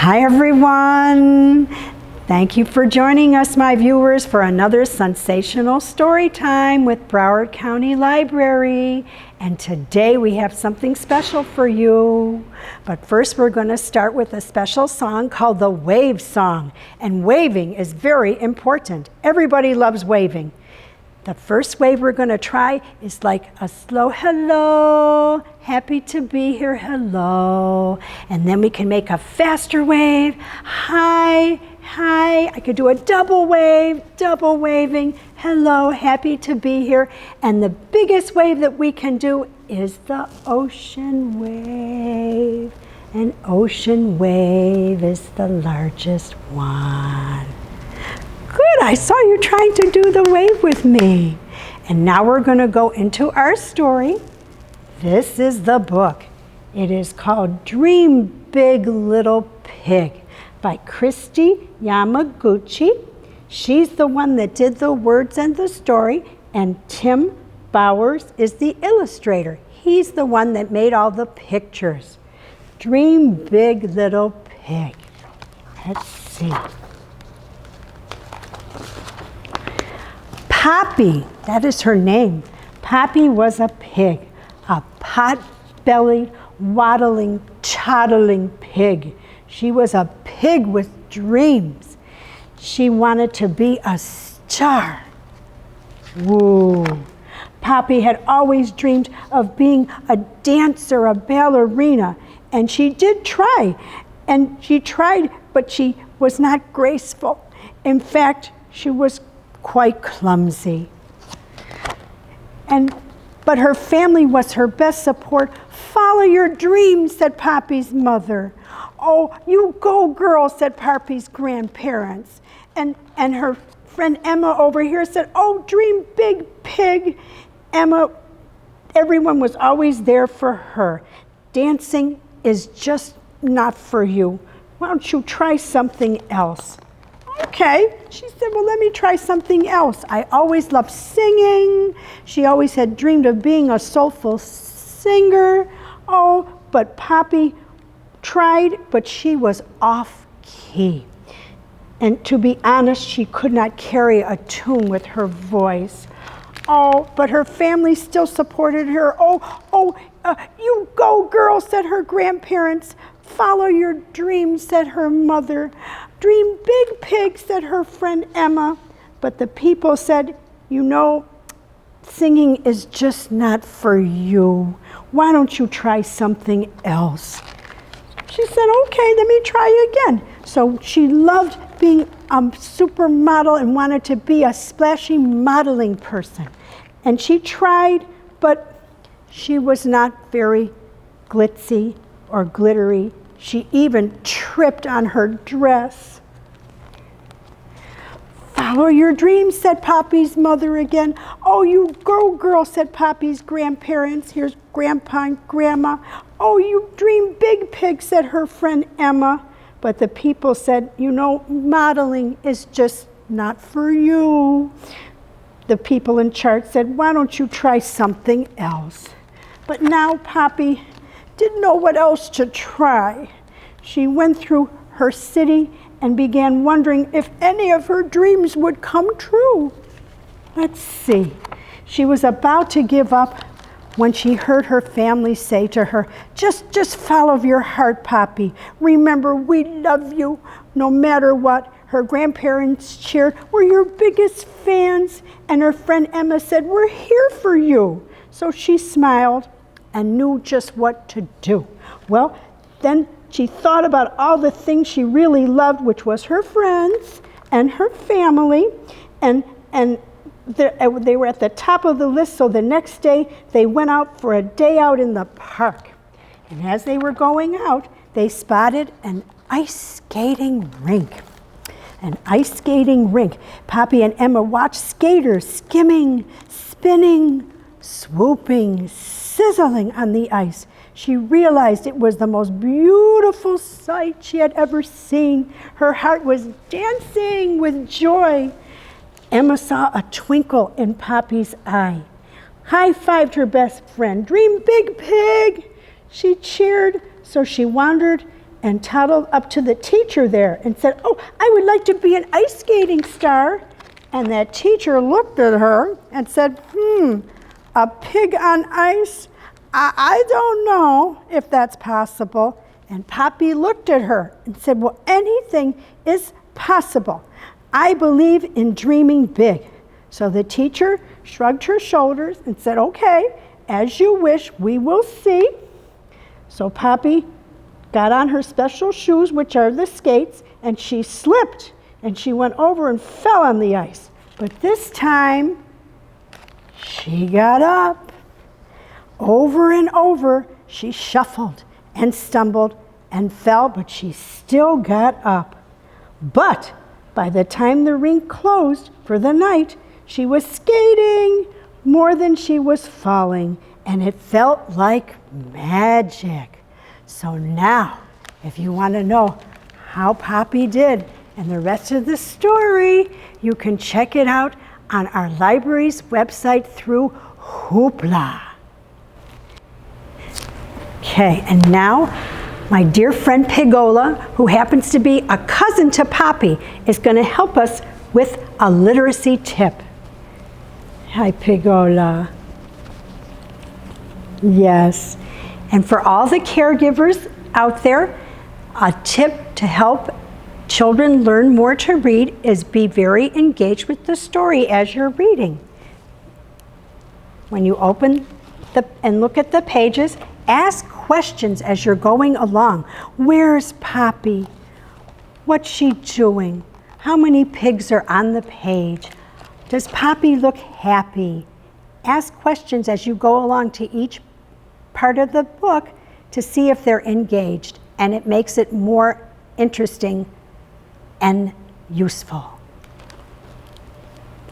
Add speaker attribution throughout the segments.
Speaker 1: Hi everyone! Thank you for joining us, my viewers, for another Sunsational Storytime with Broward County Library. And today we have something special for you. But first we're going to start with a special song called the Wave Song. And waving is very important. Everybody loves waving. The first wave we're going to try is like a slow hello, happy to be here, hello. And then we can make a faster wave, hi, hi. I could do a double wave, double waving, hello, happy to be here. And the biggest wave that we can do is the ocean wave. An ocean wave is the largest one. Good, I saw you trying to do the wave with me. And now we're going to go into our story. This is the book. It is called Dream Big Little Pig by Kristi Yamaguchi. She's the one that did the words and the story, and Tim Bowers is the illustrator. He's the one that made all the pictures. Dream Big Little Pig. Let's see. Poppy, that is her name. Poppy was a pig, a pot-bellied, waddling, toddling pig. She was a pig with dreams. She wanted to be a star. Woo. Poppy had always dreamed of being a dancer, a ballerina, and she did try. And she tried, but she was not graceful. In fact, she was quite clumsy. But her family was her best support. Follow your dreams, said Poppy's mother. Oh, you go, girl, said Poppy's grandparents. And her friend Emma over here said, oh, dream big, pig. Emma, everyone was always there for her. Dancing is just not for you. Why don't you try something else? Okay, she said, well, let me try something else. I always loved singing. She always had dreamed of being a soulful singer. Oh, but Poppy tried, but she was off key. And to be honest, she could not carry a tune with her voice. Oh, but her family still supported her. You go, girl, said her grandparents. Follow your dreams, said her mother. Dream big, pig, said her friend Emma. But the people said, you know, singing is just not for you. Why don't you try something else? She said, okay, let me try again. So she loved being a supermodel and wanted to be a splashy modeling person. And she tried, but she was not very glitzy or glittery. She even tripped on her dress. Follow your dreams, said Poppy's mother again. Oh, you go, girl, said Poppy's grandparents. Here's Grandpa and Grandma. Oh, you dream big, pig, said her friend Emma. But the people said, you know, modeling is just not for you. The people in charge said, why don't you try something else? But now Poppy didn't know what else to try. She went through her city and began wondering if any of her dreams would come true. Let's see. She was about to give up when she heard her family say to her, just follow your heart, Poppy. Remember, we love you no matter what. Her grandparents cheered, we're your biggest fans. And her friend Emma said, we're here for you. So she smiled and knew just what to do. Well, then she thought about all the things she really loved, which was her friends and her family, and they were at the top of the list. So the next day, they went out for a day out in the park. And as they were going out, they spotted an ice skating rink. An ice skating rink. Poppy and Emma watched skaters skimming, spinning, swooping, sizzling on the ice. She realized it was the most beautiful sight she had ever seen. Her heart was dancing with joy. Emma saw a twinkle in Poppy's eye. High-fived her best friend. Dream big, pig! She cheered, so she wandered and toddled up to the teacher there and said, "Oh, I would like to be an ice skating star." And that teacher looked at her and said, a pig on ice? I don't know if that's possible. And Poppy looked at her and said, "Well, anything is possible. I believe in dreaming big." So the teacher shrugged her shoulders and said, "Okay, as you wish, we will see." So Poppy got on her special shoes, which are the skates, and she slipped, and she went over and fell on the ice. But this time, she got up. Over and over, she shuffled and stumbled and fell, but she still got up. But by the time the rink closed for the night, she was skating more than she was falling, and it felt like magic. So now, if you want to know how Poppy did and the rest of the story, you can check it out on our library's website through Hoopla. Okay, and now my dear friend Pigola, who happens to be a cousin to Poppy, is going to help us with a literacy tip. Hi, Pigola. Yes, and for all the caregivers out there, a tip to help children learn more to read is be very engaged with the story as you're reading. When you open and look at the pages, ask questions as you're going along. Where's Poppy? What's she doing? How many pigs are on the page? Does Poppy look happy? Ask questions as you go along to each part of the book to see if they're engaged, and it makes it more interesting and useful.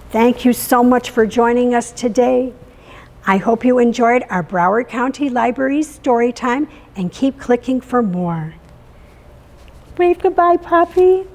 Speaker 1: Thank you so much for joining us today. I hope you enjoyed our Broward County Library's story time, and keep clicking for more. Wave goodbye, Poppy.